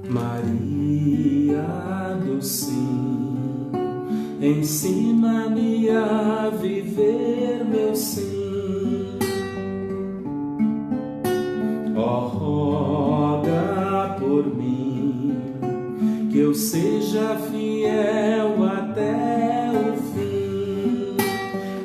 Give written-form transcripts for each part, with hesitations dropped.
Maria do sim, ensina-me a viver meu sim. Ó, roga por mim, que eu seja fiel até o fim.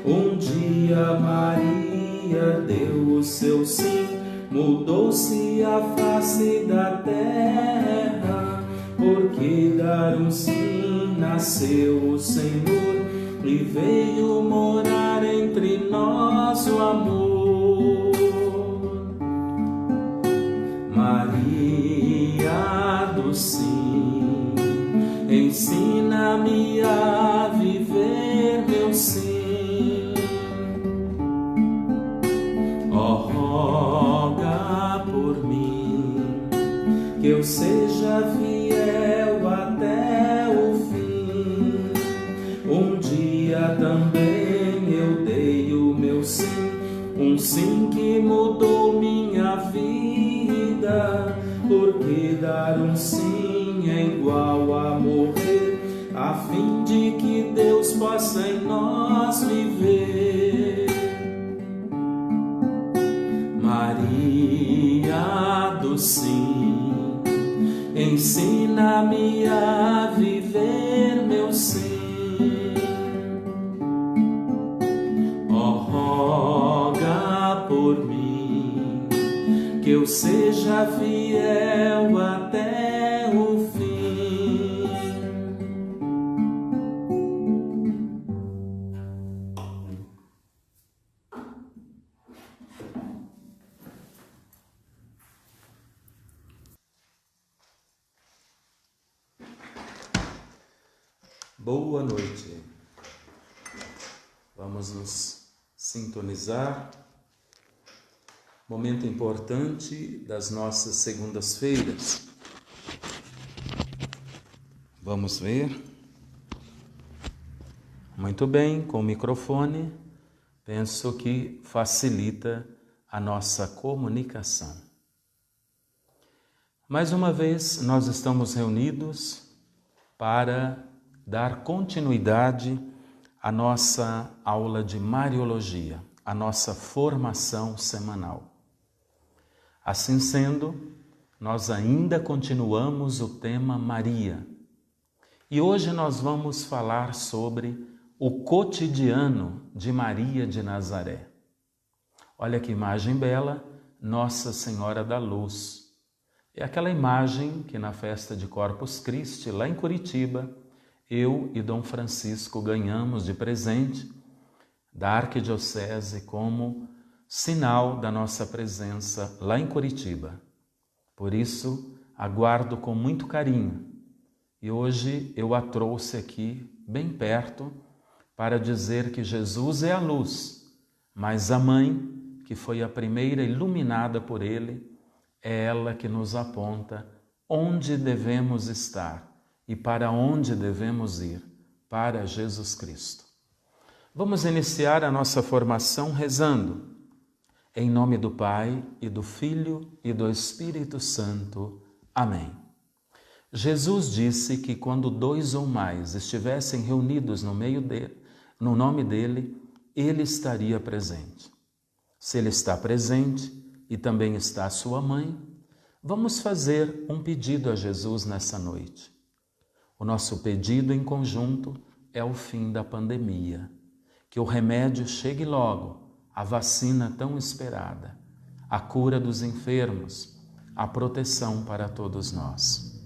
Um dia Maria deu o seu sim, mudou-se a face da terra, porque dar um sim nasceu o Senhor e veio morar entre nós o amor. Maria do sim, ensina-me a viver meu sim. Ó, roga por mim, que eu seja fiel até o fim. Um dia também eu dei o meu sim, um sim que mudou minha vida, porque dar um sim é igual a morrer, a fim de que Deus possa em nós viver. Maria do sim, ensina-me a viver meu sim. Ó, roga por mim, que eu seja fiel até o fim. Boa noite. Vamos nos sintonizar. Momento importante das nossas segundas-feiras. Vamos ver. Muito bem, com o microfone, penso que facilita a nossa comunicação. Mais uma vez, nós estamos reunidos para dar continuidade à nossa aula de Mariologia, a nossa formação semanal. Assim sendo, nós ainda continuamos o tema Maria. E hoje nós vamos falar sobre o cotidiano de Maria de Nazaré. Olha que imagem bela, Nossa Senhora da Luz. É aquela imagem que na festa de Corpus Christi, lá em Curitiba, eu e Dom Francisco ganhamos de presente da Arquidiocese como sinal da nossa presença lá em Curitiba. Por isso, aguardo com muito carinho. E hoje eu a trouxe aqui, bem perto, para dizer que Jesus é a luz, mas a mãe, que foi a primeira iluminada por ele, é ela que nos aponta onde devemos estar e para onde devemos ir, para Jesus Cristo. Vamos iniciar a nossa formação rezando. Em nome do Pai, e do Filho, e do Espírito Santo. Amém. Jesus disse que quando 2 ou mais estivessem reunidos no nome dele, ele estaria presente. Se ele está presente e também está a sua mãe, vamos fazer um pedido a Jesus nessa noite. O nosso pedido em conjunto é o fim da pandemia, que o remédio chegue logo, a vacina tão esperada, a cura dos enfermos, a proteção para todos nós.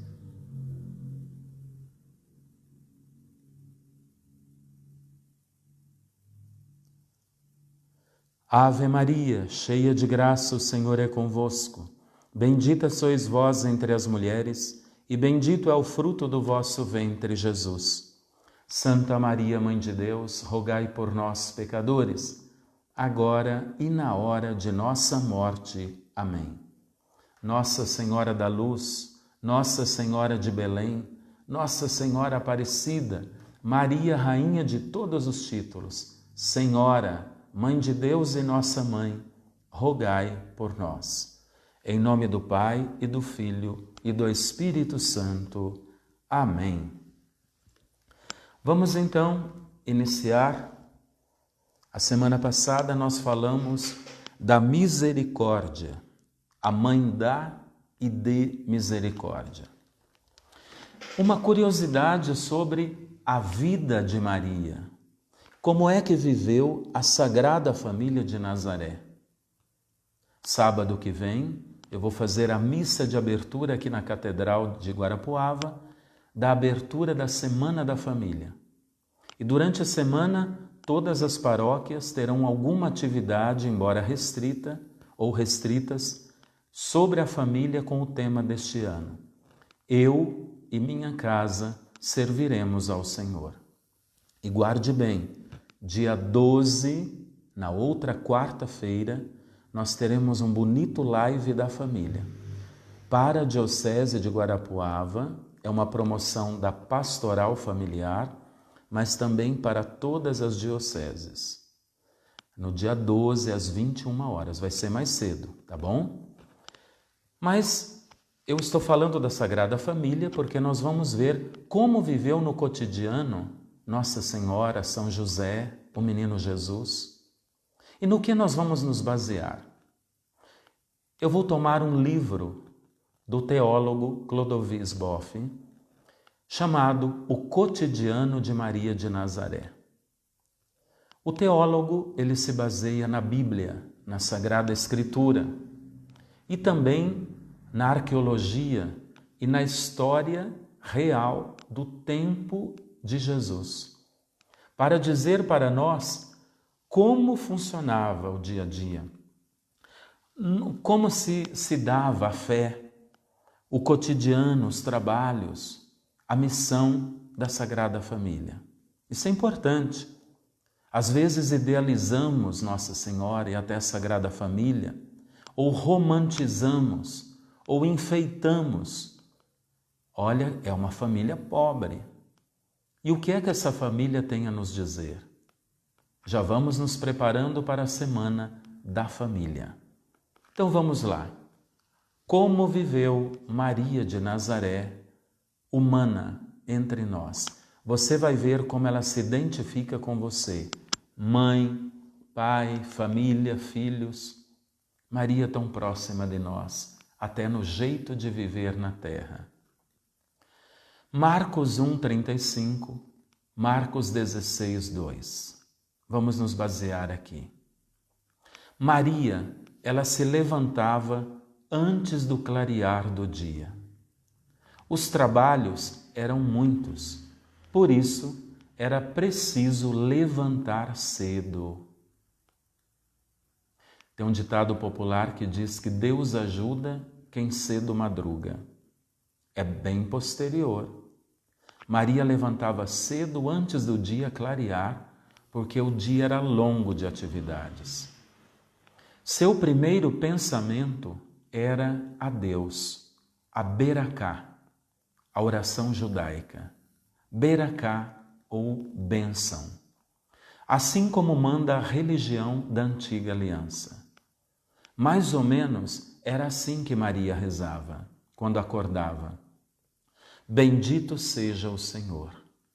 Ave Maria, cheia de graça, o Senhor é convosco. Bendita sois vós entre as mulheres, e bendito é o fruto do vosso ventre, Jesus. Santa Maria, Mãe de Deus, rogai por nós, pecadores, agora e na hora de nossa morte. Amém. Nossa Senhora da Luz, Nossa Senhora de Belém, Nossa Senhora Aparecida, Maria, Rainha de todos os títulos, Senhora, Mãe de Deus e nossa Mãe, rogai por nós. Em nome do Pai, e do Filho, e do Espírito Santo. Amém. Vamos então iniciar. A semana passada nós falamos da misericórdia. A mãe dá e dê misericórdia. Uma curiosidade sobre a vida de Maria. Como é que viveu a Sagrada Família de Nazaré? Sábado que vem, eu vou fazer a missa de abertura aqui na Catedral de Guarapuava, da abertura da Semana da Família. E durante a semana, todas as paróquias terão alguma atividade, embora restrita ou restritas, sobre a família com o tema deste ano. Eu e minha casa serviremos ao Senhor. E guarde bem, dia 12, na outra quarta-feira, nós teremos um bonito live da família. Para a Diocese de Guarapuava, é uma promoção da Pastoral Familiar, mas também para todas as dioceses. No dia 12, às 21 horas, vai ser mais cedo, tá bom? Mas eu estou falando da Sagrada Família porque nós vamos ver como viveu no cotidiano Nossa Senhora, São José, o Menino Jesus. E no que nós vamos nos basear? Eu vou tomar um livro do teólogo Clodovis Boff, chamado O Cotidiano de Maria de Nazaré. O teólogo, ele se baseia na Bíblia, na Sagrada Escritura, e também na arqueologia e na história real do tempo de Jesus, para dizer para nós como funcionava o dia a dia, como se dava a fé, o cotidiano, os trabalhos, a missão da Sagrada Família. Isso é importante. Às vezes idealizamos Nossa Senhora e até a Sagrada Família, ou romantizamos, ou enfeitamos. Olha, é uma família pobre. E o que é que essa família tem a nos dizer? Já vamos nos preparando para a Semana da Família. Então vamos lá. Como viveu Maria de Nazaré, humana entre nós? Você vai ver como ela se identifica com você. Mãe, pai, família, filhos. Maria tão próxima de nós, até no jeito de viver na terra. Marcos 1:35, Marcos 16:2. Vamos nos basear aqui. Maria, ela se levantava antes do clarear do dia. Os trabalhos eram muitos, por isso era preciso levantar cedo. Tem um ditado popular que diz que Deus ajuda quem cedo madruga. É bem posterior. Maria levantava cedo antes do dia clarear, porque o dia era longo de atividades. Seu primeiro pensamento era a Deus, a Beracá, a oração judaica. Beracá ou bênção. Assim como manda a religião da antiga aliança. Mais ou menos era assim que Maria rezava quando acordava. Bendito seja o Senhor.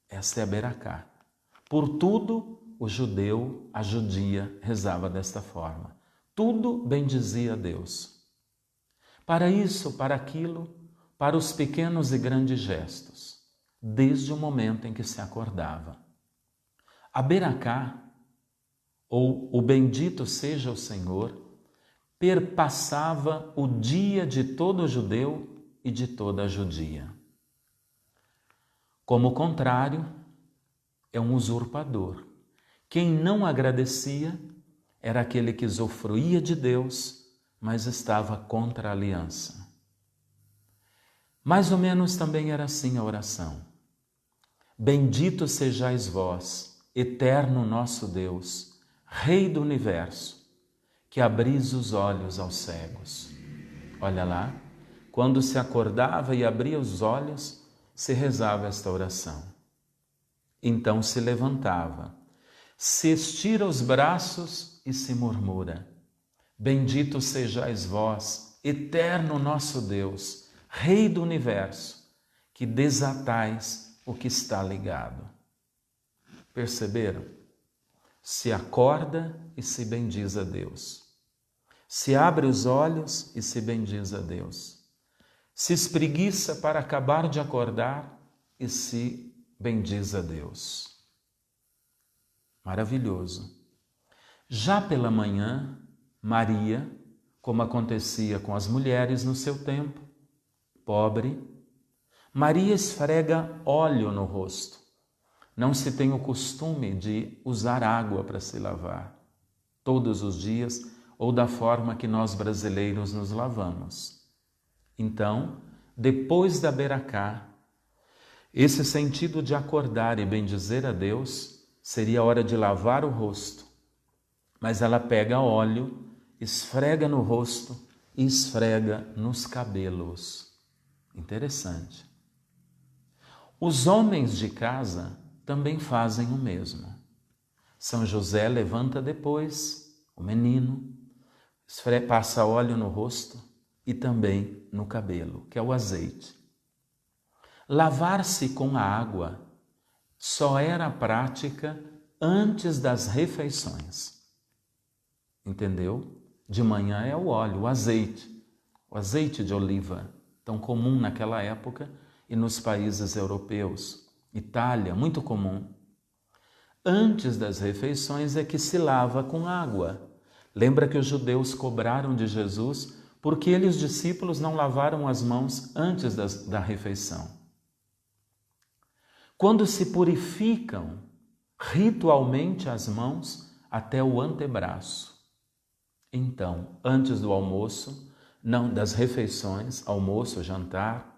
Esta é a Beracá. Por tudo, o judeu, a judia, rezava desta forma. Tudo bendizia a Deus. Para isso, para aquilo, para os pequenos e grandes gestos, desde o momento em que se acordava. A Beracá, ou o bendito seja o Senhor, perpassava o dia de todo judeu e de toda a judia. Como o contrário, é um usurpador. Quem não agradecia era aquele que usufruía de Deus, mas estava contra a aliança. Mais ou menos também era assim a oração. Bendito sejais vós, eterno nosso Deus, Rei do Universo, que abris os olhos aos cegos. Olha lá, quando se acordava e abria os olhos, se rezava esta oração. Então se levantava, se estira os braços e se murmura: Bendito sejais vós, eterno nosso Deus, Rei do universo, que desatais o que está ligado. Perceberam? Se acorda e se bendiz a Deus. Se abre os olhos e se bendiz a Deus. Se espreguiça para acabar de acordar e se bendiz a Deus. Maravilhoso. Já pela manhã, Maria, como acontecia com as mulheres no seu tempo, pobre, Maria esfrega óleo no rosto. Não se tem o costume de usar água para se lavar todos os dias ou da forma que nós brasileiros nos lavamos. Então, depois da beracá, esse sentido de acordar e bendizer a Deus seria a hora de lavar o rosto. Mas ela pega óleo, esfrega no rosto e esfrega nos cabelos. Interessante. Os homens de casa também fazem o mesmo. São José levanta depois o menino, passa óleo no rosto e também no cabelo, que é o azeite. Lavar-se com a água só era prática antes das refeições. Entendeu? De manhã é o óleo, o azeite de oliva, tão comum naquela época e nos países europeus. Itália, muito comum. Antes das refeições é que se lava com água. Lembra que os judeus cobraram de Jesus porque ele e os discípulos não lavaram as mãos antes da refeição. Quando se purificam ritualmente as mãos até o antebraço. Então, antes do almoço, não das refeições, almoço, jantar,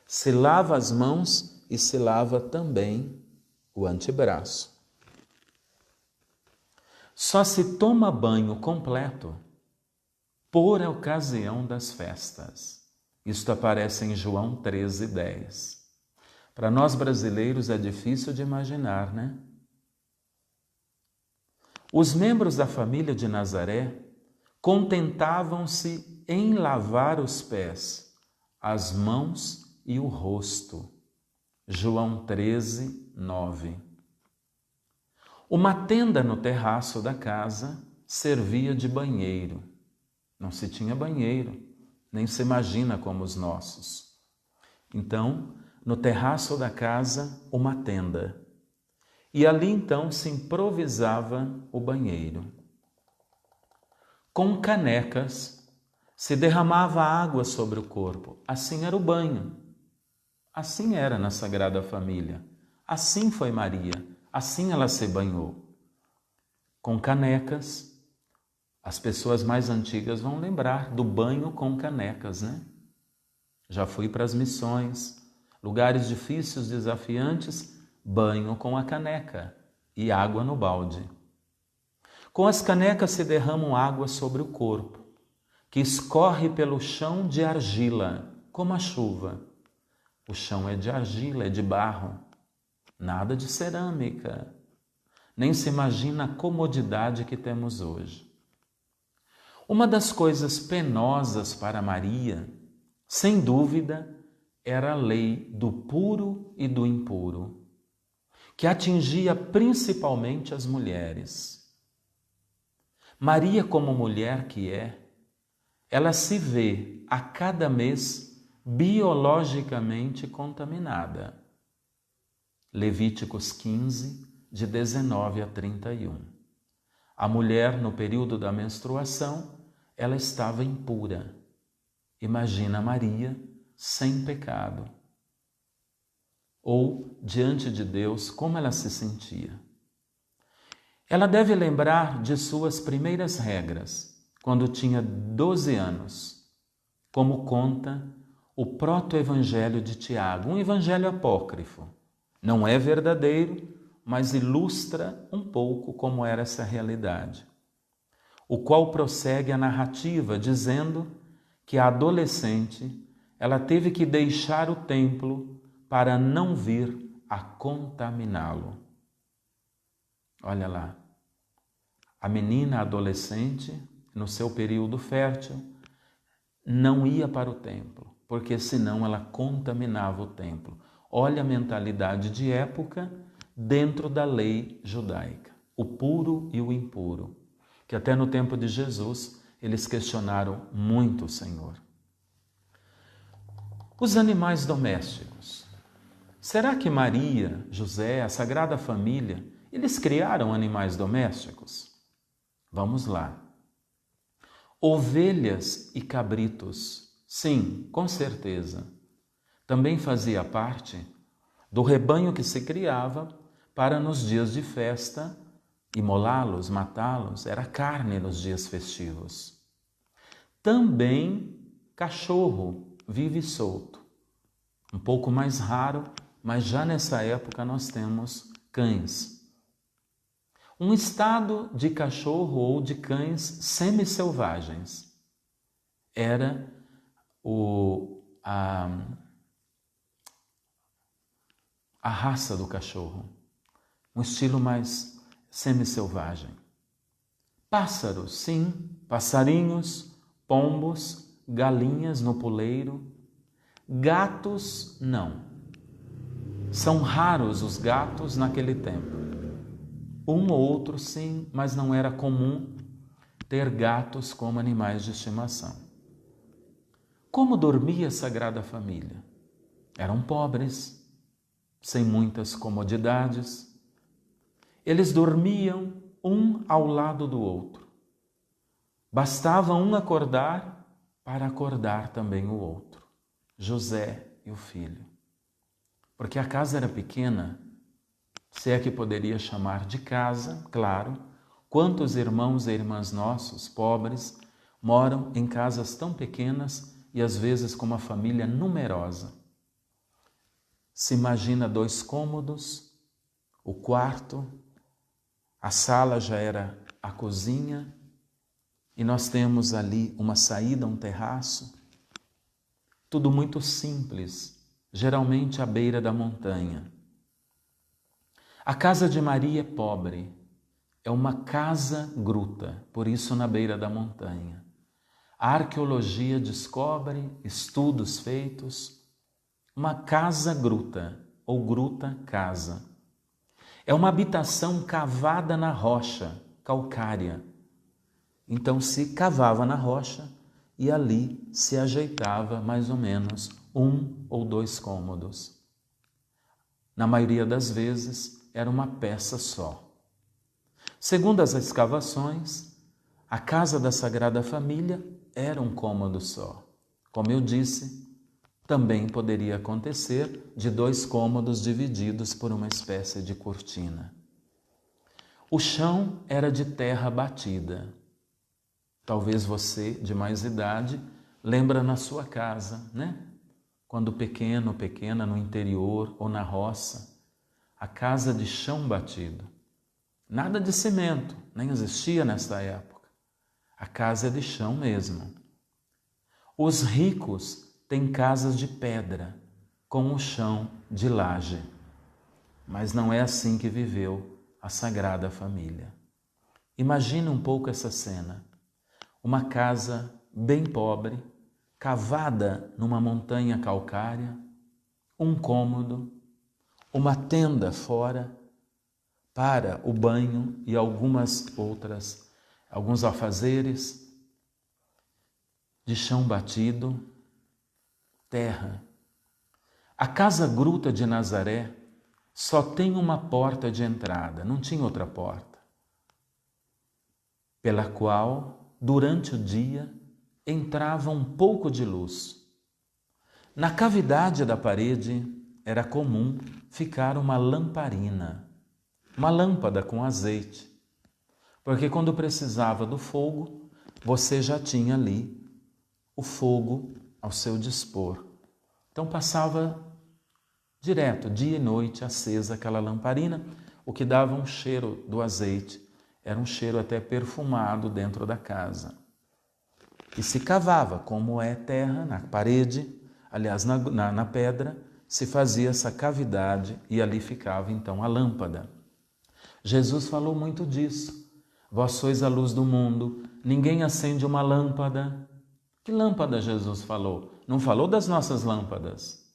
se lava as mãos e se lava também o antebraço. Só se toma banho completo por ocasião das festas. Isto aparece em João 13:10. Para nós brasileiros é difícil de imaginar, né? Os membros da família de Nazaré contentavam-se em lavar os pés, as mãos e o rosto. João 13:9. Uma tenda no terraço da casa servia de banheiro. Não se tinha banheiro, nem se imagina como os nossos. Então, no terraço da casa, uma tenda. E ali então se improvisava o banheiro. Com canecas se derramava água sobre o corpo. Assim era o banho. Assim era na Sagrada Família. Assim foi Maria. Assim ela se banhou. Com canecas. As pessoas mais antigas vão lembrar do banho com canecas, né? Já fui para as missões, lugares difíceis, desafiantes, banho com a caneca e água no balde. Com as canecas se derramam água sobre o corpo, que escorre pelo chão de argila, como a chuva. O chão é de argila, é de barro, nada de cerâmica. Nem se imagina a comodidade que temos hoje. Uma das coisas penosas para Maria, sem dúvida, era a lei do puro e do impuro, que atingia principalmente as mulheres. Maria, como mulher que é, ela se vê a cada mês biologicamente contaminada. Levíticos 15, de 19 a 31. A mulher, no período da menstruação, ela estava impura. Imagina Maria sem pecado. Ou, diante de Deus, como ela se sentia. Ela deve lembrar de suas primeiras regras, quando tinha 12 anos, como conta o proto-evangelho de Tiago, um evangelho apócrifo. Não é verdadeiro, mas ilustra um pouco como era essa realidade, o qual prossegue a narrativa dizendo que a adolescente ela teve que deixar o templo para não vir a contaminá-lo. Olha lá, a menina adolescente, no seu período fértil, não ia para o templo, porque senão ela contaminava o templo. Olha a mentalidade de época dentro da lei judaica, o puro e o impuro, que até no tempo de Jesus eles questionaram muito o Senhor. Os animais domésticos. Será que Maria, José, a Sagrada Família, eles criaram animais domésticos? Vamos lá. Ovelhas e cabritos, sim, com certeza. Também fazia parte do rebanho que se criava para nos dias de festa imolá-los, matá-los, era carne nos dias festivos. Também cachorro vive solto, um pouco mais raro, mas já nessa época nós temos cães. Um estado de cachorro ou de cães semi-selvagens era a raça do cachorro, um estilo mais semi-selvagem. Pássaros, sim, passarinhos, pombos, galinhas no puleiro. Gatos, não. São raros os gatos naquele tempo. Um ou outro, sim, mas não era comum ter gatos como animais de estimação. Como dormia a Sagrada Família? Eram pobres, sem muitas comodidades. Eles dormiam um ao lado do outro. Bastava um acordar para acordar também o outro, José e o filho. Porque a casa era pequena, se é que poderia chamar de casa, claro. Quantos irmãos e irmãs nossos, pobres, moram em casas tão pequenas e às vezes com uma família numerosa. Se imagina 2 cômodos, o quarto, a sala já era a cozinha e nós temos ali uma saída, um terraço. Tudo muito simples, geralmente à beira da montanha. A casa de Maria é pobre, é uma casa-gruta, por isso na beira da montanha. A arqueologia descobre, estudos feitos, uma casa-gruta ou gruta-casa. É uma habitação cavada na rocha calcária. Então se cavava na rocha e ali se ajeitava mais ou menos 1 ou 2 cômodos. Na maioria das vezes era uma peça só. Segundo as escavações, a casa da Sagrada Família era um cômodo só. Como eu disse, também poderia acontecer de 2 cômodos divididos por uma espécie de cortina. O chão era de terra batida. Talvez você, de mais idade, lembra na sua casa, né? Quando pequeno, pequena, no interior ou na roça, a casa de chão batido. Nada de cimento, nem existia nessa época. A casa é de chão mesmo. Os ricos têm casas de pedra, com o chão de laje. Mas não é assim que viveu a Sagrada Família. Imagine um pouco essa cena. Uma casa bem pobre, cavada numa montanha calcária, um cômodo, uma tenda fora para o banho e alguns afazeres, de chão batido, terra. A casa-gruta de Nazaré só tem uma porta de entrada, não tinha outra porta, pela qual, durante o dia, entrava um pouco de luz. Na cavidade da parede era comum ficar uma lamparina, uma lâmpada com azeite, porque quando precisava do fogo, você já tinha ali o fogo ao seu dispor. Então passava direto, dia e noite, acesa aquela lamparina, o que dava um cheiro do azeite, era um cheiro até perfumado dentro da casa. E se cavava, como é terra, na parede, aliás, na pedra, se fazia essa cavidade e ali ficava então a lâmpada. Jesus falou muito disso. Vós sois a luz do mundo, ninguém acende uma lâmpada, Que lâmpada Jesus falou? Não falou das nossas lâmpadas.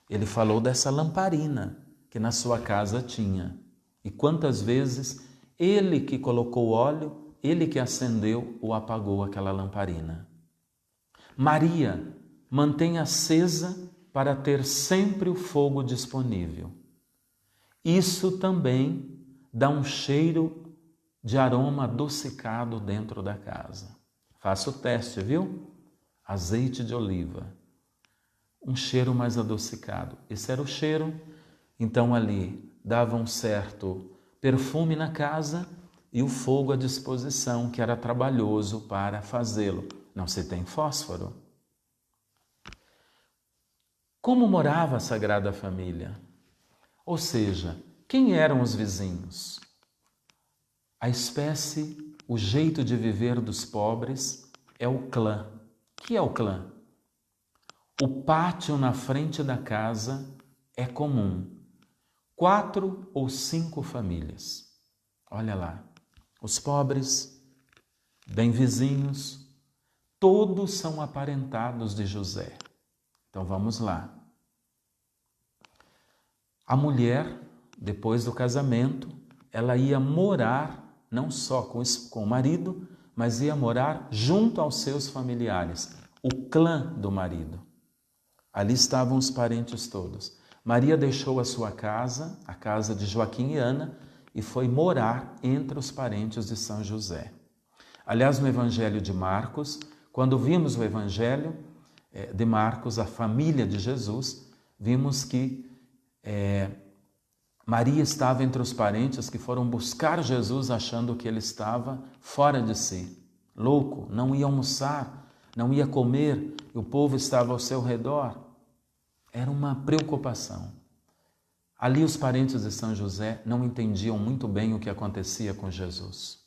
Ele falou dessa lamparina que na sua casa tinha. E quantas vezes ele que colocou óleo, ele que acendeu ou apagou aquela lamparina. Maria mantém acesa para ter sempre o fogo disponível. Isso também dá um cheiro de aroma adocicado dentro da casa. Faça o teste, viu? Azeite de oliva. Um cheiro mais adocicado. Esse era o cheiro. Então ali dava um certo perfume na casa e o fogo à disposição, que era trabalhoso para fazê-lo. Não se tem fósforo. Como morava a Sagrada Família? Ou seja, quem eram os vizinhos? A espécie, o jeito de viver dos pobres é o clã. O que é o clã? O pátio na frente da casa é comum. 4 ou 5 famílias. Olha lá, os pobres, bem vizinhos, todos são aparentados de José. Então vamos lá. A mulher, depois do casamento, ela ia morar não só com o marido, mas ia morar junto aos seus familiares, o clã do marido. Ali estavam os parentes todos. Maria deixou a sua casa, a casa de Joaquim e Ana, e foi morar entre os parentes de São José. Aliás, no Evangelho de Marcos, quando vimos o Evangelho de Marcos, a família de Jesus, vimos que Maria estava entre os parentes que foram buscar Jesus achando que ele estava fora de si, louco, não ia almoçar, não ia comer, e o povo estava ao seu redor. Era uma preocupação. Ali os parentes de São José não entendiam muito bem o que acontecia com Jesus.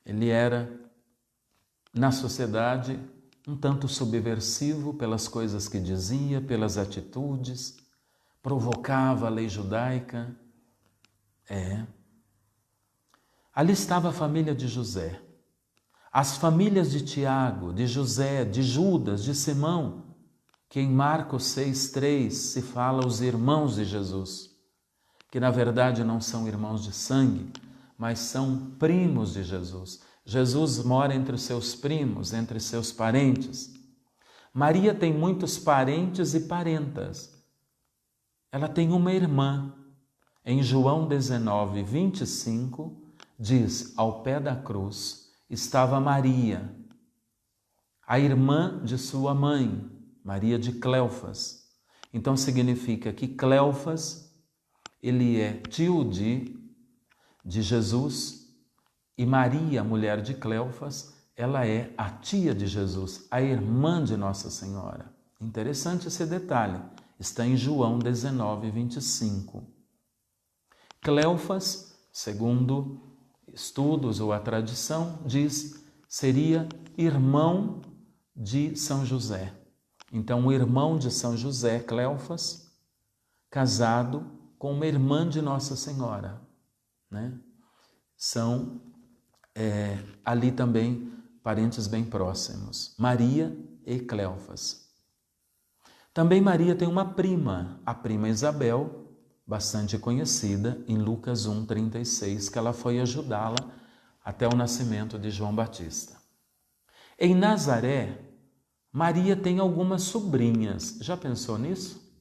Ele era, na sociedade, um tanto subversivo pelas coisas que dizia, pelas atitudes, provocava a lei judaica. Ali estava a família de José. As famílias de Tiago, de José, de Judas, de Simão, que em Marcos 6,3 se fala os irmãos de Jesus, que na verdade não são irmãos de sangue, mas são primos de Jesus. Jesus mora entre os seus primos, entre seus parentes. Maria tem muitos parentes e parentas. Ela tem uma irmã. Em João 19:25, diz, ao pé da cruz estava Maria, a irmã de sua mãe, Maria de Cleofas. Então significa que Cleofas, ele é tio de Jesus, e Maria, mulher de Cleofas, ela é a tia de Jesus, a irmã de Nossa Senhora. Interessante esse detalhe, está em João 19:25. Cleofas, segundo estudos ou a tradição, diz, seria irmão de São José. Então, o irmão de São José, Cleofas, casado com uma irmã de Nossa Senhora, né? São ali também parentes bem próximos, Maria e Cleofas. Também Maria tem uma prima, a prima Isabel, bastante conhecida, em Lucas 1:36, que ela foi ajudá-la até o nascimento de João Batista. Em Nazaré, Maria tem algumas sobrinhas. Já pensou nisso?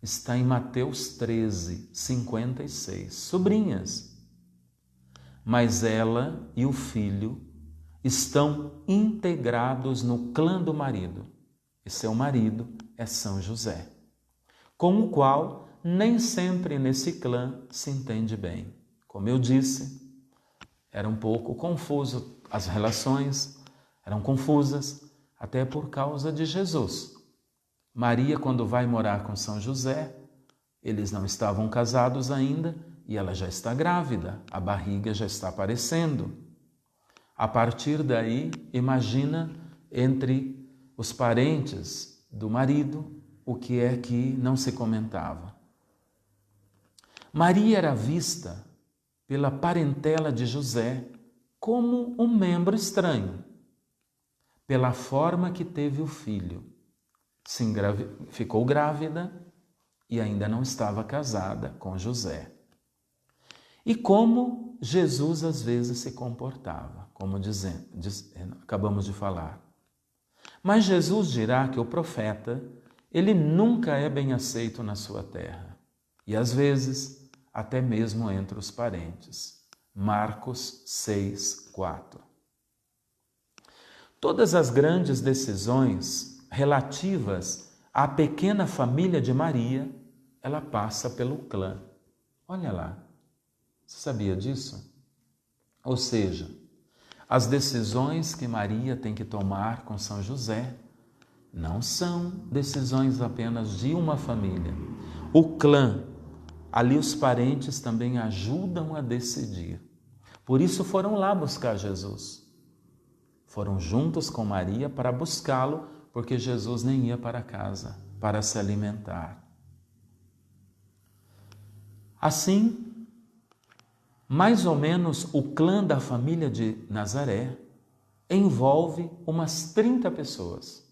Está em Mateus 13:56. Sobrinhas. Mas ela e o filho estão integrados no clã do marido. E seu marido é São José, com o qual nem sempre nesse clã se entende bem. Como eu disse, era um pouco confuso, as relações eram confusas, até por causa de Jesus. Maria, quando vai morar com São José, eles não estavam casados ainda e ela já está grávida, a barriga já está aparecendo. A partir daí, imagina entre os parentes do marido o que é que não se comentava. Maria era vista pela parentela de José como um membro estranho. pela forma que teve o filho, ficou grávida e ainda não estava casada com José. E como Jesus às vezes se comportava, como acabamos de falar. Mas Jesus dirá que o profeta, ele nunca é bem aceito na sua terra. E às vezes, até mesmo entre os parentes. Marcos 6:4. Todas as grandes decisões relativas à pequena família de Maria, ela passa pelo clã. Olha lá, você sabia disso? Ou seja, as decisões que Maria tem que tomar com São José não são decisões apenas de uma família. O clã, ali os parentes também ajudam a decidir. Por isso foram lá buscar Jesus. Foram juntos com Maria para buscá-lo, porque Jesus nem ia para casa para se alimentar. Assim, mais ou menos o clã da família de Nazaré envolve umas 30 pessoas.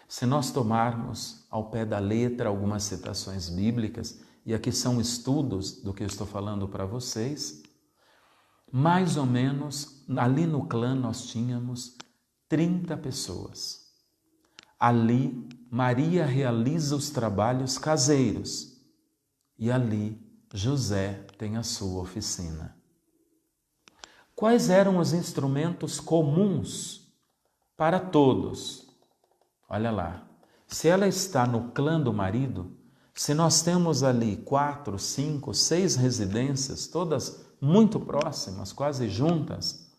Se nós tomarmos ao pé da letra algumas citações bíblicas, e aqui são estudos do que eu estou falando para vocês, mais ou menos ali no clã nós tínhamos 30 pessoas. Ali Maria realiza os trabalhos caseiros e ali José tem a sua oficina. Quais eram os instrumentos comuns para todos? Olha lá, se ela está no clã do marido, se nós temos ali 4, 5, 6 residências, todas muito próximas, quase juntas,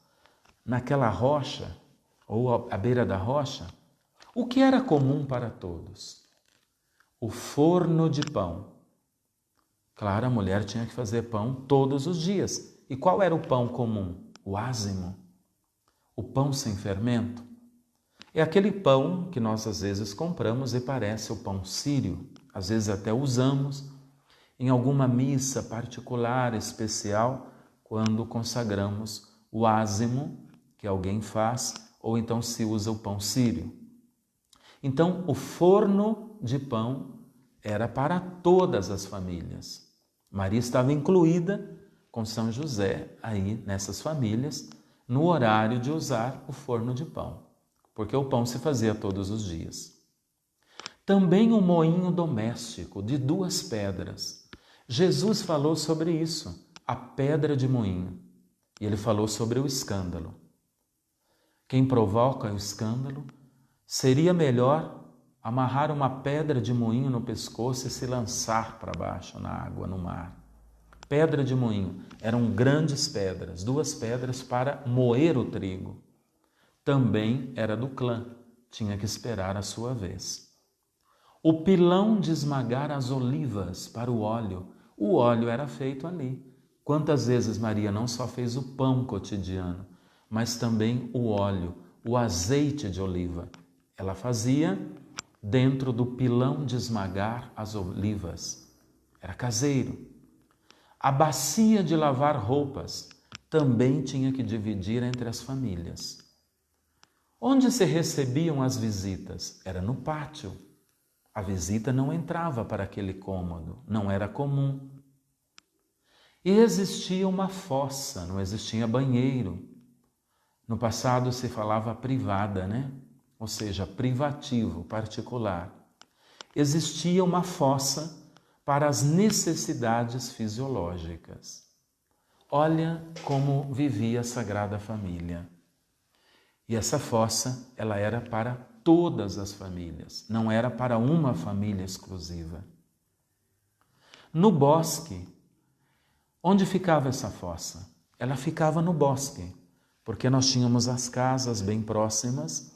naquela rocha ou à beira da rocha, o que era comum para todos? O forno de pão. Claro, a mulher tinha que fazer pão todos os dias. E qual era o pão comum? O ázimo. O pão sem fermento. É aquele pão que nós às vezes compramos e parece o pão sírio. Às vezes até usamos em alguma missa particular, especial, quando consagramos o ázimo que alguém faz, ou então se usa o pão sírio. Então, o forno de pão era para todas as famílias. Maria estava incluída com São José aí nessas famílias, no horário de usar o forno de pão, porque o pão se fazia todos os dias. Também o moinho doméstico de 2 pedras. Jesus falou sobre isso, a pedra de moinho, e ele falou sobre o escândalo. Quem provoca o escândalo, seria melhor amarrar uma pedra de moinho no pescoço e se lançar para baixo na água, no mar. Pedra de moinho, eram grandes pedras, 2 pedras para moer o trigo. Também era do clã, tinha que esperar a sua vez. O pilão de esmagar as olivas para o óleo era feito ali. Quantas vezes Maria não só fez o pão cotidiano, mas também o óleo, o azeite de oliva. Ela fazia dentro do pilão de esmagar as olivas. Era caseiro. A bacia de lavar roupas também tinha que dividir entre as famílias. Onde se recebiam as visitas? Era no pátio. A visita não entrava para aquele cômodo, não era comum. E existia uma fossa, não existia banheiro. No passado se falava privada, né? Ou seja, privativo, particular. Existia uma fossa para as necessidades fisiológicas. Olha como vivia a Sagrada Família. E essa fossa, ela era para todas as famílias, não era para uma família exclusiva. No bosque, onde ficava essa fossa? Ela ficava no bosque, porque nós tínhamos as casas bem próximas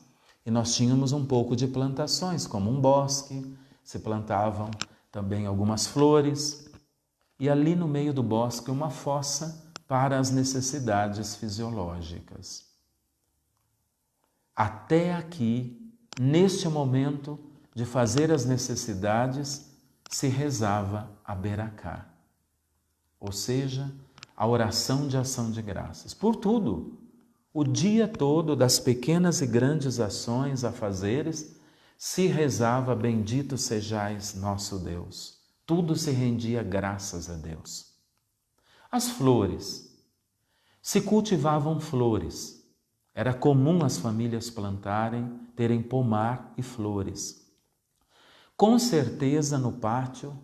e nós tínhamos um pouco de plantações, como um bosque, se plantavam também algumas flores, e ali no meio do bosque uma fossa para as necessidades fisiológicas. Até aqui, neste momento de fazer as necessidades, se rezava a Beracá, ou seja, a oração de ação de graças. Por tudo, o dia todo, das pequenas e grandes ações, afazeres, se rezava bendito sejais nosso Deus. Tudo se rendia graças a Deus. As flores. Se cultivavam flores. Era comum as famílias plantarem, terem pomar e flores. Com certeza no pátio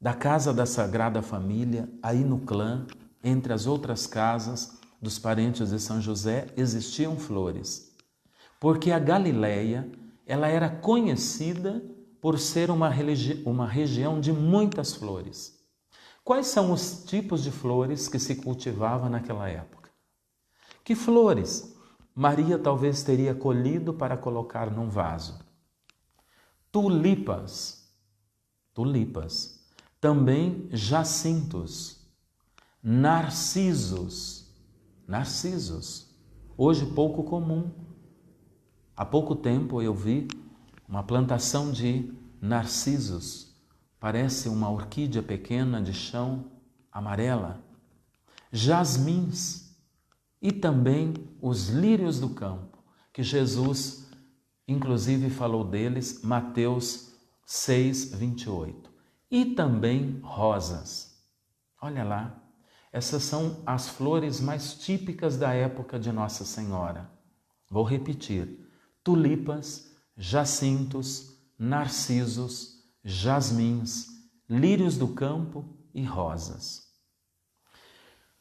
da casa da Sagrada Família, aí no clã, entre as outras casas dos parentes de São José, existiam flores. Porque a Galileia, ela era conhecida por ser uma região de muitas flores. Quais são os tipos de flores que se cultivavam naquela época? Que flores Maria talvez teria colhido para colocar num vaso? Tulipas. Também jacintos, narcisos, hoje pouco comum. Há pouco tempo eu vi uma plantação de narcisos, parece uma orquídea pequena de chão amarela, jasmins e também os lírios do campo, que Jesus inclusive falou deles, Mateus 6, 28. E também rosas. Olha lá, essas são as flores mais típicas da época de Nossa Senhora. Vou repetir: tulipas, jacintos, narcisos, jasmins, lírios do campo e rosas.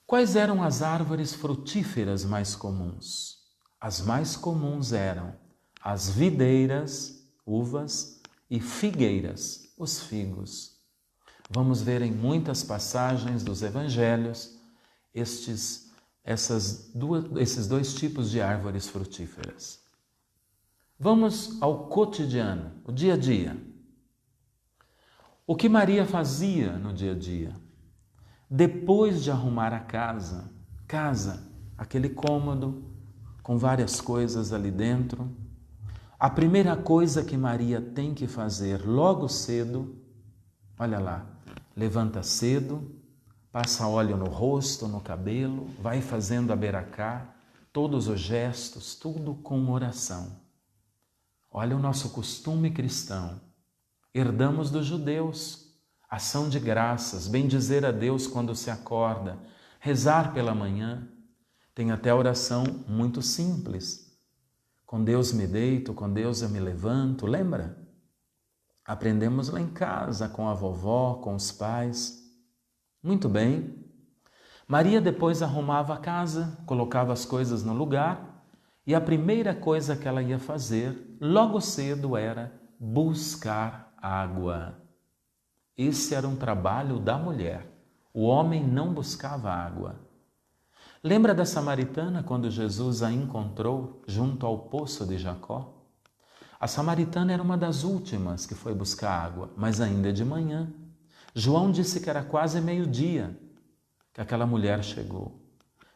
Quais eram as árvores frutíferas mais comuns? As mais comuns eram as videiras, uvas, e figueiras, os figos. Vamos ver em muitas passagens dos evangelhos esses dois tipos de árvores frutíferas. Vamos ao cotidiano, o dia a dia. O que Maria fazia no dia a dia? Depois de arrumar a casa, aquele cômodo com várias coisas ali dentro, a primeira coisa que Maria tem que fazer logo cedo, olha lá, levanta cedo, passa óleo no rosto, no cabelo, vai fazendo a beracá, todos os gestos, tudo com oração. Olha o nosso costume cristão, herdamos dos judeus, ação de graças, bendizer a Deus quando se acorda, rezar pela manhã, tem até oração muito simples. Com Deus me deito, com Deus eu me levanto, lembra? Aprendemos lá em casa, com a vovó, com os pais. Muito bem. Maria depois arrumava a casa, colocava as coisas no lugar e a primeira coisa que ela ia fazer, logo cedo, era buscar água. Esse era um trabalho da mulher. O homem não buscava água. Lembra da samaritana quando Jesus a encontrou junto ao poço de Jacó? A samaritana era uma das últimas que foi buscar água, mas ainda de manhã. João disse que era quase meio-dia que aquela mulher chegou.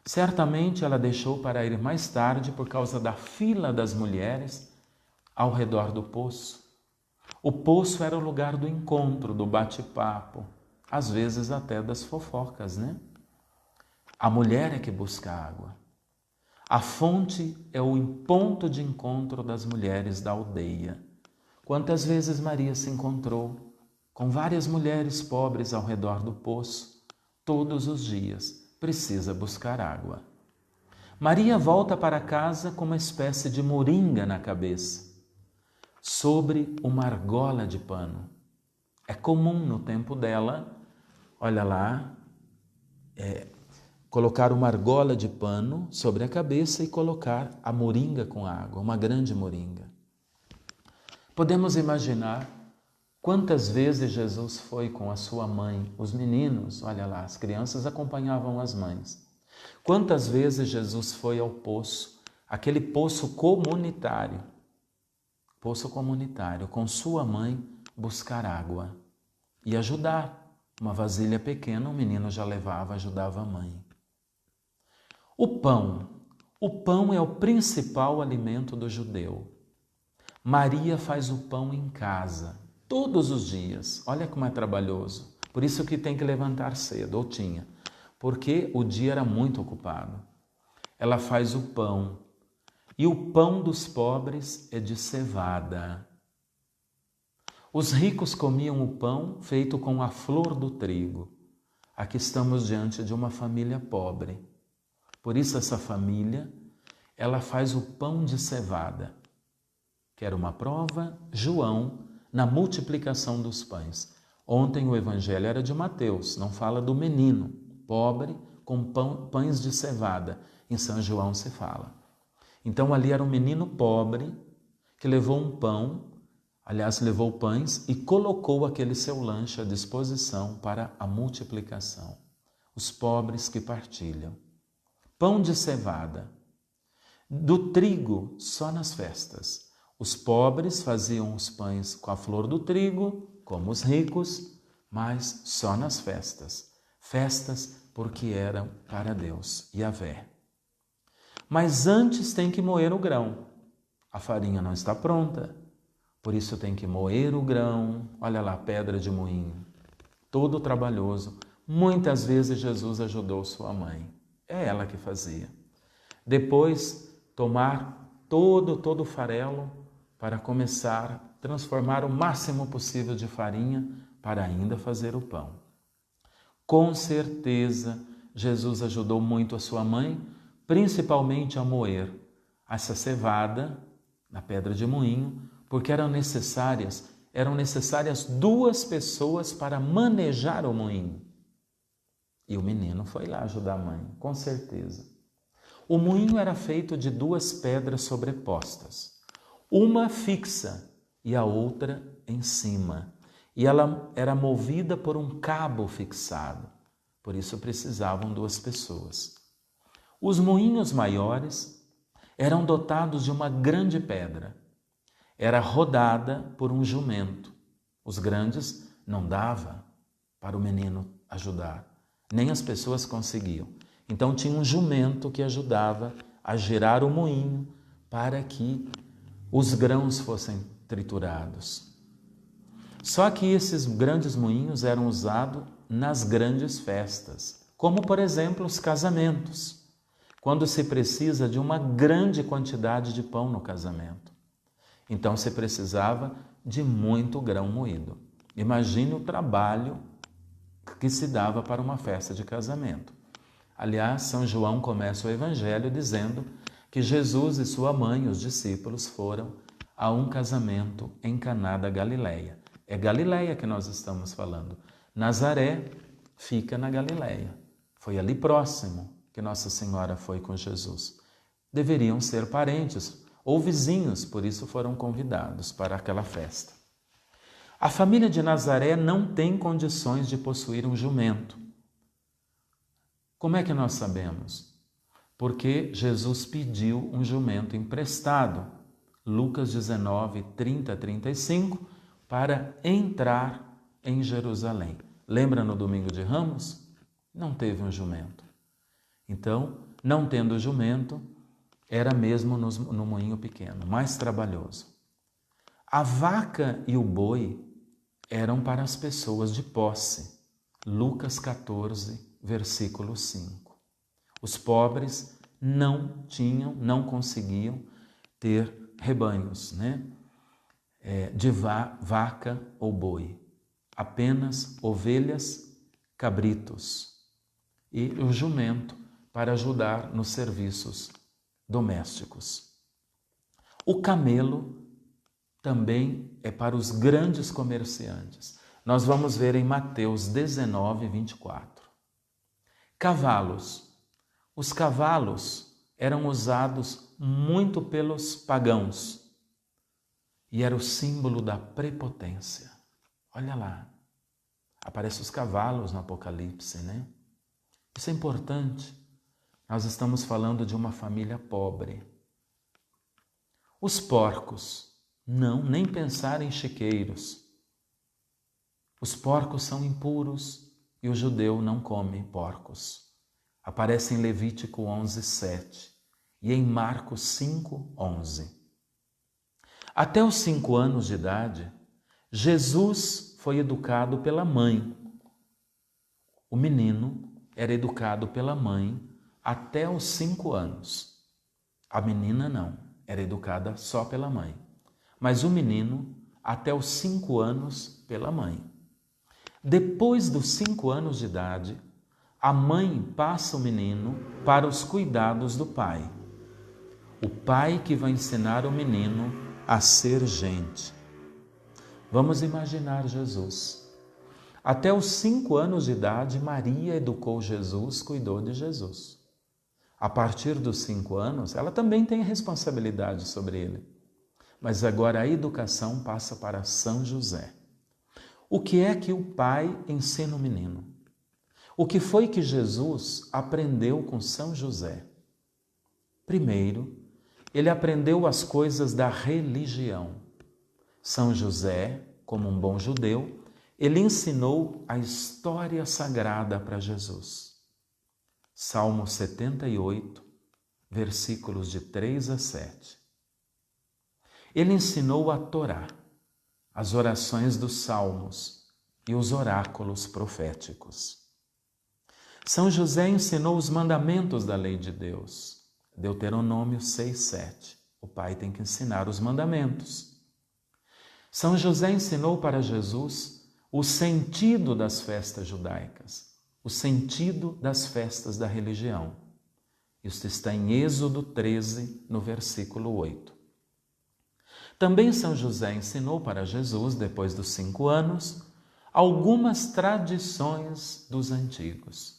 Certamente ela deixou para ir mais tarde por causa da fila das mulheres ao redor do poço. O poço era o lugar do encontro, do bate-papo, às vezes até das fofocas, né? A mulher é que busca água. A fonte é o ponto de encontro das mulheres da aldeia. Quantas vezes Maria se encontrou com várias mulheres pobres ao redor do poço? Todos os dias precisa buscar água. Maria volta para casa com uma espécie de moringa na cabeça, sobre uma argola de pano. É comum no tempo dela, olha lá, colocar uma argola de pano sobre a cabeça e colocar a moringa com água, uma grande moringa. Podemos imaginar quantas vezes Jesus foi com a sua mãe, os meninos, olha lá, as crianças acompanhavam as mães. Quantas vezes Jesus foi ao poço, aquele poço comunitário, com sua mãe buscar água e ajudar. Uma vasilha pequena, o menino já levava, ajudava a mãe. O pão é o principal alimento do judeu. Maria faz o pão em casa, todos os dias. Olha como é trabalhoso. Por isso que tem que levantar cedo, ou tinha, porque o dia era muito ocupado. ela faz o pão. E o pão dos pobres é de cevada. Os ricos comiam o pão feito com a flor do trigo. Aqui estamos diante de uma família pobre. Por isso essa família, ela faz o pão de cevada. Quer uma prova? João, na multiplicação dos pães. Ontem o evangelho era de Mateus, não fala do menino pobre com pães de cevada. Em São João se fala. Então ali era um menino pobre que levou um pão, aliás, levou pães e colocou aquele seu lanche à disposição para a multiplicação. Os pobres que partilham. Pão de cevada. Do trigo só nas festas. Os pobres faziam os pães com a flor do trigo, como os ricos, mas só nas festas. Festas porque eram para Deus, Yahvé. Mas antes tem que moer o grão. A farinha não está pronta, por isso tem que moer o grão. Olha lá, pedra de moinho, todo trabalhoso. Muitas vezes Jesus ajudou sua mãe, é ela que fazia. Depois, tomar todo o farelo para começar a transformar o máximo possível de farinha para ainda fazer o pão. Com certeza, Jesus ajudou muito a sua mãe, principalmente a moer essa cevada na pedra de moinho, porque eram necessárias 2 pessoas para manejar o moinho. E o menino foi lá ajudar a mãe, com certeza. O moinho era feito de 2 pedras sobrepostas, uma fixa e a outra em cima. E ela era movida por um cabo fixado, por isso precisavam 2 pessoas. Os moinhos maiores eram dotados de uma grande pedra. Era rodada por um jumento. Os grandes não dava para o menino ajudar, nem as pessoas conseguiam. Então tinha um jumento que ajudava a girar o moinho para que os grãos fossem triturados. Só que esses grandes moinhos eram usados nas grandes festas, como por exemplo os casamentos, quando se precisa de uma grande quantidade de pão no casamento. Então se precisava de muito grão moído. Imagine o trabalho que se dava para uma festa de casamento. Aliás, São João começa o evangelho dizendo que Jesus e sua mãe, os discípulos, foram a um casamento em Caná da Galileia. É Galileia que nós estamos falando. Nazaré fica na Galileia. Foi ali próximo que Nossa Senhora foi com Jesus. Deveriam ser parentes ou vizinhos, por isso foram convidados para aquela festa. A família de Nazaré não tem condições de possuir um jumento. Como é que nós sabemos? Porque Jesus pediu um jumento emprestado, Lucas 19, 30 a 35, para entrar em Jerusalém. Lembra no domingo de Ramos? Não teve um jumento. Então, não tendo jumento, era mesmo no moinho pequeno, mais trabalhoso. A vaca e o boi eram para as pessoas de posse. Lucas 14, versículo 5. Os pobres não conseguiam ter rebanhos, de vaca ou boi. Apenas ovelhas, cabritos e o jumento para ajudar nos serviços domésticos. O camelo também é para os grandes comerciantes. Nós vamos ver em Mateus 19, 24. Cavalos. Os cavalos eram usados muito pelos pagãos e era o símbolo da prepotência. Olha lá, aparecem os cavalos no Apocalipse, Isso é importante. Nós estamos falando de uma família pobre. Os porcos, não, nem pensar em chiqueiros. Os porcos são impuros e o judeu não come porcos. Aparece em Levítico 11, 7 e em Marcos 5, 11. Até os 5 anos de idade, Jesus foi educado pela mãe. O menino era educado pela mãe até os 5 anos. A menina não, era educada só pela mãe. Mas o menino, até os 5 anos, pela mãe. Depois dos 5 anos de idade, a mãe passa o menino para os cuidados do pai. O pai que vai ensinar o menino a ser gente. Vamos imaginar Jesus. Até os 5 anos de idade, Maria educou Jesus, cuidou de Jesus. A partir dos 5 anos, ela também tem responsabilidade sobre ele. Mas agora a educação passa para São José. O que é que o pai ensina o menino? O que foi que Jesus aprendeu com São José? Primeiro, ele aprendeu as coisas da religião. São José, como um bom judeu, ele ensinou a história sagrada para Jesus. Salmo 78, versículos de 3 a 7. Ele ensinou a Torá, as orações dos salmos e os oráculos proféticos. São José ensinou os mandamentos da lei de Deus. Deuteronômio 6, 7. O pai tem que ensinar os mandamentos. São José ensinou para Jesus o sentido das festas judaicas, o sentido das festas da religião. Isso está em Êxodo 13, no versículo 8. Também São José ensinou para Jesus, depois dos 5 anos, algumas tradições dos antigos.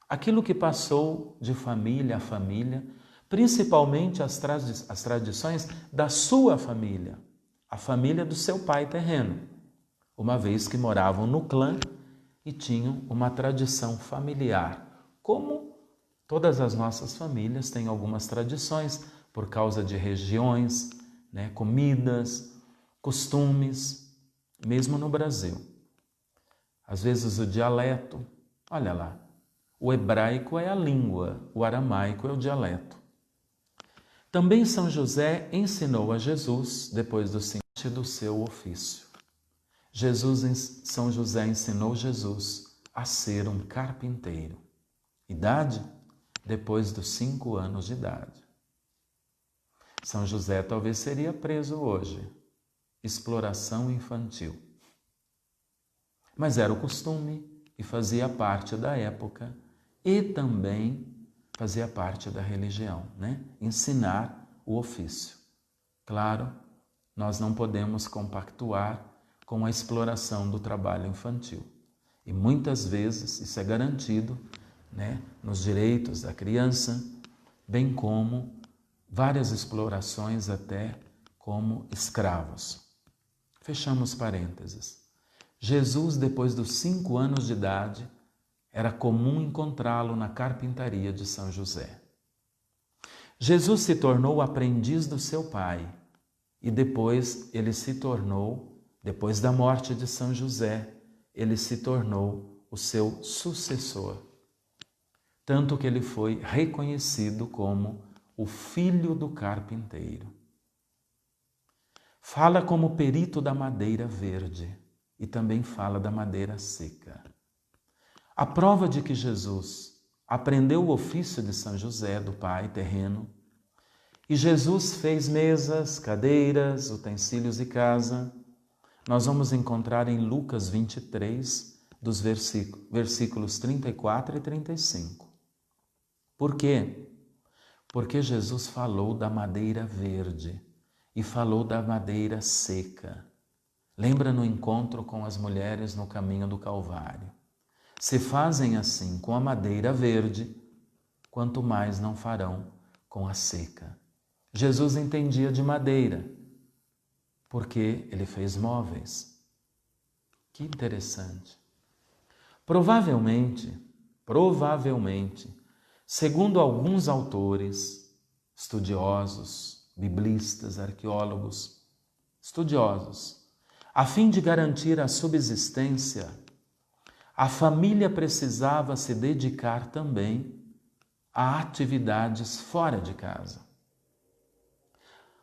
Aquilo que passou de família a família, principalmente as tradições da sua família, a família do seu pai terreno, uma vez que moravam no clã e tinham uma tradição familiar. Como todas as nossas famílias têm algumas tradições por causa de regiões, comidas, costumes, mesmo no Brasil. Às vezes o dialeto, olha lá, o hebraico é a língua, o aramaico é o dialeto. Também São José ensinou a Jesus, depois do sentido do seu ofício. São José ensinou Jesus a ser um carpinteiro. Idade? Depois dos 5 anos de idade. São José talvez seria preso hoje. Exploração infantil. Mas era o costume e fazia parte da época e também fazia parte da religião, Ensinar o ofício. Claro, nós não podemos compactuar com a exploração do trabalho infantil. E muitas vezes isso é garantido, nos direitos da criança, bem como várias explorações até como escravos. Fechamos parênteses. Jesus, depois dos 5 anos de idade, era comum encontrá-lo na carpintaria de São José. Jesus se tornou aprendiz do seu pai e depois depois da morte de São José, ele se tornou o seu sucessor. Tanto que ele foi reconhecido como o filho do carpinteiro. Fala como perito da madeira verde e também fala da madeira seca. A prova de que Jesus aprendeu o ofício de São José, do pai terreno, e Jesus fez mesas, cadeiras, utensílios de casa, nós vamos encontrar em Lucas 23, dos versículos 34 e 35. Por quê? Porque Jesus falou da madeira verde e falou da madeira seca. Lembra no encontro com as mulheres no caminho do Calvário? Se fazem assim com a madeira verde, quanto mais não farão com a seca. Jesus entendia de madeira, porque ele fez móveis. Que interessante. Provavelmente, segundo alguns autores, estudiosos, biblistas, arqueólogos, estudiosos, a fim de garantir a subsistência, a família precisava se dedicar também a atividades fora de casa.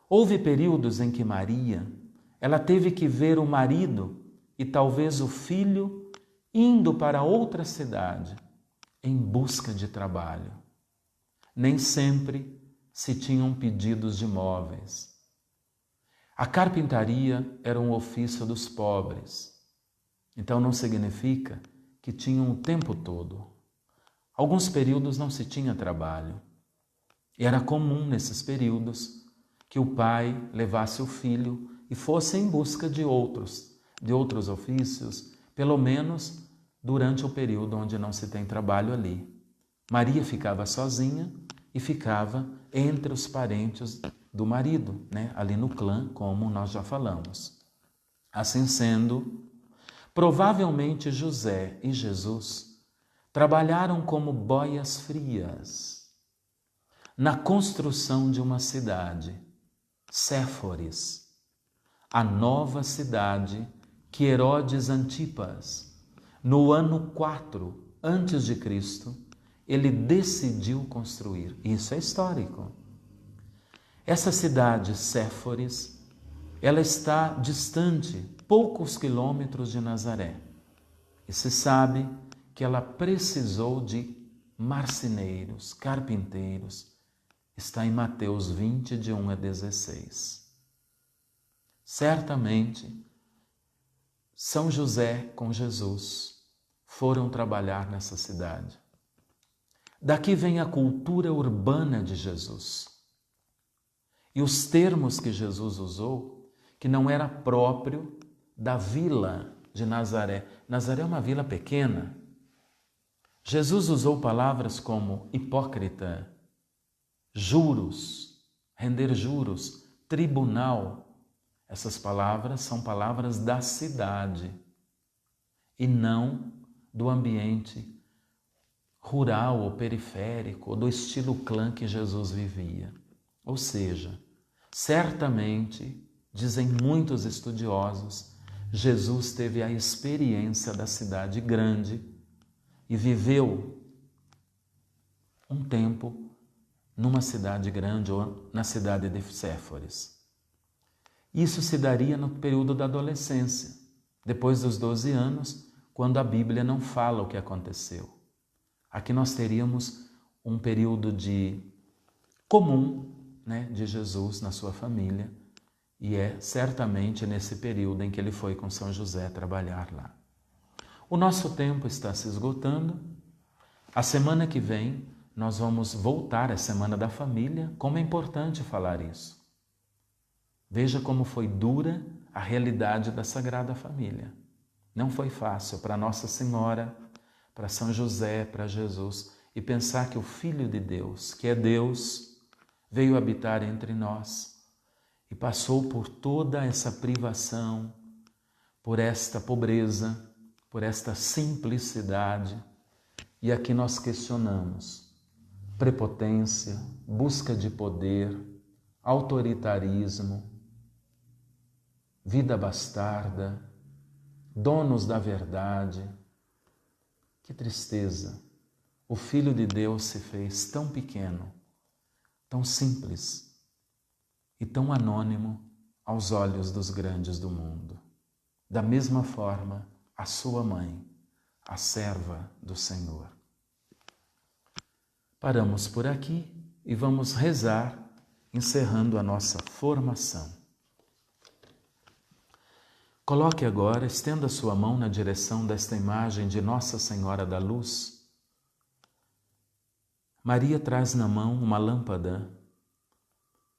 Houve períodos em que Maria, ela teve que ver o marido e talvez o filho indo para outra cidade em busca de trabalho. nem sempre se tinham pedidos de móveis. A carpintaria era um ofício dos pobres, então não significa que tinham o tempo todo. Alguns períodos não se tinha trabalho. E era comum nesses períodos que o pai levasse o filho e fosse em busca de outros ofícios, pelo menos durante o período onde não se tem trabalho ali. Maria ficava sozinha e ficava entre os parentes do marido, ali no clã, como nós já falamos. Assim sendo, provavelmente José e Jesus trabalharam como boias frias na construção de uma cidade, Séforis, a nova cidade que Herodes Antipas, no ano 4 a.C., ele decidiu construir. Isso é histórico. Essa cidade, Séforis, ela está distante poucos quilômetros de Nazaré. E se sabe que ela precisou de marceneiros, carpinteiros. Está em Mateus 20, de 1 a 16. Certamente, São José com Jesus foram trabalhar nessa cidade. Daqui vem a cultura urbana de Jesus. E os termos que Jesus usou, que não era próprio da vila de Nazaré. Nazaré é uma vila pequena. Jesus usou palavras como hipócrita, juros, render juros, tribunal. Essas palavras são palavras da cidade e não do ambiente rural ou periférico, ou do estilo clã que Jesus vivia. Ou seja, certamente, dizem muitos estudiosos, Jesus teve a experiência da cidade grande e viveu um tempo numa cidade grande ou na cidade de Séforis. Isso se daria no período da adolescência, depois dos 12 anos, quando a Bíblia não fala o que aconteceu. Aqui nós teríamos um período comum, de Jesus na sua família, e é certamente nesse período em que ele foi com São José trabalhar lá. O nosso tempo está se esgotando. A semana que vem nós vamos voltar à Semana da Família. Como é importante falar isso. Veja como foi dura a realidade da Sagrada Família. Não foi fácil para Nossa Senhora, para São José, para Jesus, e pensar que o Filho de Deus, que é Deus, veio habitar entre nós e passou por toda essa privação, por esta pobreza, por esta simplicidade. E aqui nós questionamos prepotência, busca de poder, autoritarismo, vida bastarda, donos da verdade. Que tristeza! O Filho de Deus se fez tão pequeno, tão simples e tão anônimo aos olhos dos grandes do mundo. Da mesma forma, a sua mãe, a serva do Senhor. Paramos por aqui e vamos rezar, encerrando a nossa formação. Coloque agora, estenda sua mão na direção desta imagem de Nossa Senhora da Luz. Maria traz na mão uma lâmpada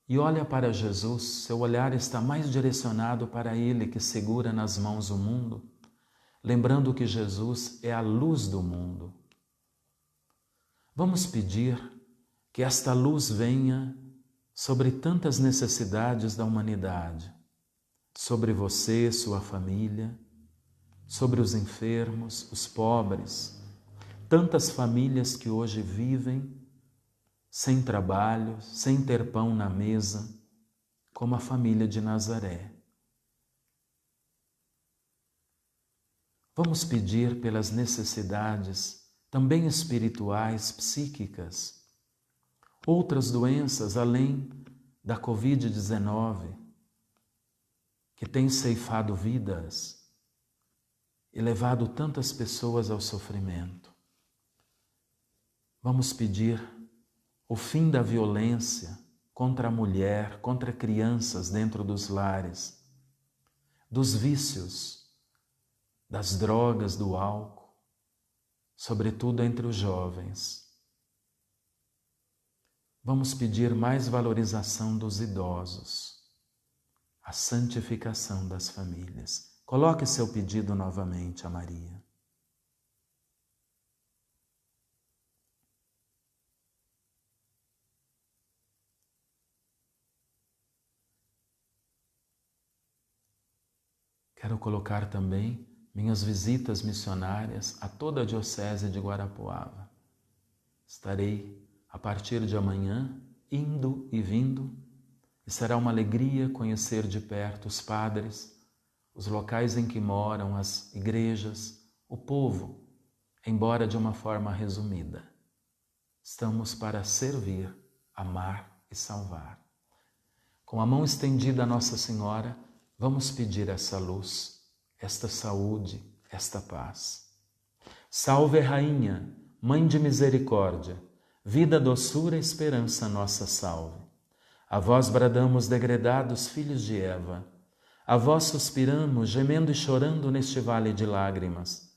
e olha para Jesus. Seu olhar está mais direcionado para Ele que segura nas mãos o mundo, lembrando que Jesus é a luz do mundo. Vamos pedir que esta luz venha sobre tantas necessidades da humanidade, sobre você, sua família, sobre os enfermos, os pobres, tantas famílias que hoje vivem sem trabalho, sem ter pão na mesa, como a família de Nazaré. Vamos pedir pelas necessidades também espirituais, psíquicas, outras doenças além da Covid-19, que tem ceifado vidas e levado tantas pessoas ao sofrimento. Vamos pedir o fim da violência contra a mulher, contra crianças dentro dos lares, dos vícios, das drogas, do álcool, sobretudo entre os jovens. Vamos pedir mais valorização dos idosos, a santificação das famílias. Coloque seu pedido novamente a Maria. Quero colocar também minhas visitas missionárias a toda a Diocese de Guarapuava. Estarei, a partir de amanhã, indo e vindo, e será uma alegria conhecer de perto os padres, os locais em que moram, as igrejas, o povo, embora de uma forma resumida. Estamos para servir, amar e salvar. Com a mão estendida a Nossa Senhora, vamos pedir essa luz, esta saúde, esta paz. Salve, Rainha, Mãe de Misericórdia, vida, doçura, esperança, nossa salve. A vós bradamos, degredados filhos de Eva, a vós suspiramos, gemendo e chorando neste vale de lágrimas.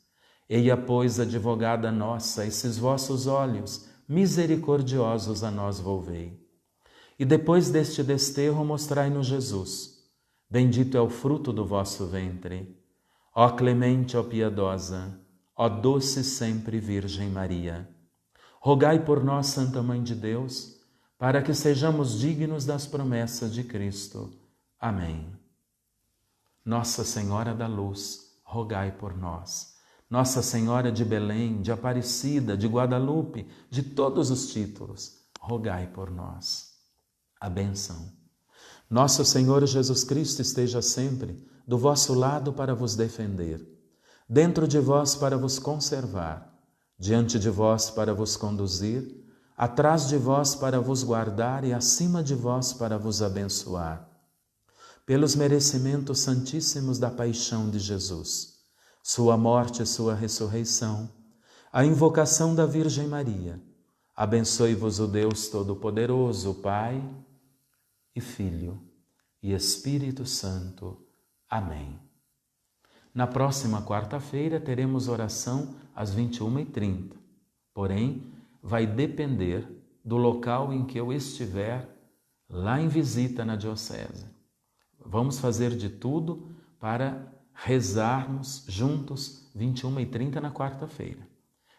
Eia, pois, advogada nossa, esses vossos olhos misericordiosos a nós volvei. E depois deste desterro mostrai-nos Jesus. Bendito é o fruto do vosso ventre. Ó clemente, ó piedosa, ó doce sempre Virgem Maria. Rogai por nós, Santa Mãe de Deus, para que sejamos dignos das promessas de Cristo. Amém. Nossa Senhora da Luz, rogai por nós. Nossa Senhora de Belém, de Aparecida, de Guadalupe, de todos os títulos, rogai por nós. A bênção. Nosso Senhor Jesus Cristo esteja sempre do vosso lado para vos defender, dentro de vós para vos conservar, diante de vós para vos conduzir, atrás de vós para vos guardar e acima de vós para vos abençoar. Pelos merecimentos santíssimos da paixão de Jesus, sua morte e sua ressurreição, a invocação da Virgem Maria, abençoe-vos o Deus Todo-Poderoso, Pai e Filho e Espírito Santo. Amém. Na próxima quarta-feira teremos oração às 21h30. Porém, vai depender do local em que eu estiver lá em visita na Diocese. Vamos fazer de tudo para rezarmos juntos 21h30 na quarta-feira.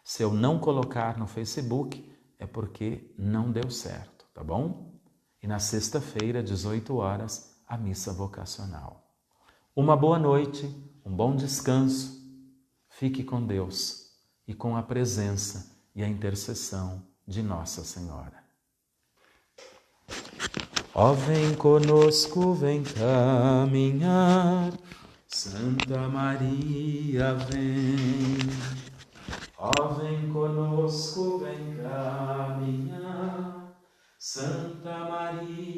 Se eu não colocar no Facebook, é porque não deu certo, tá bom? E na sexta-feira, 18 horas, a missa vocacional. Uma boa noite, um bom descanso. Fique com Deus e com a presença e a intercessão de Nossa Senhora. Ó, vem conosco, vem caminhar, Santa Maria, vem. Ó, vem conosco, vem caminhar, Santa Maria.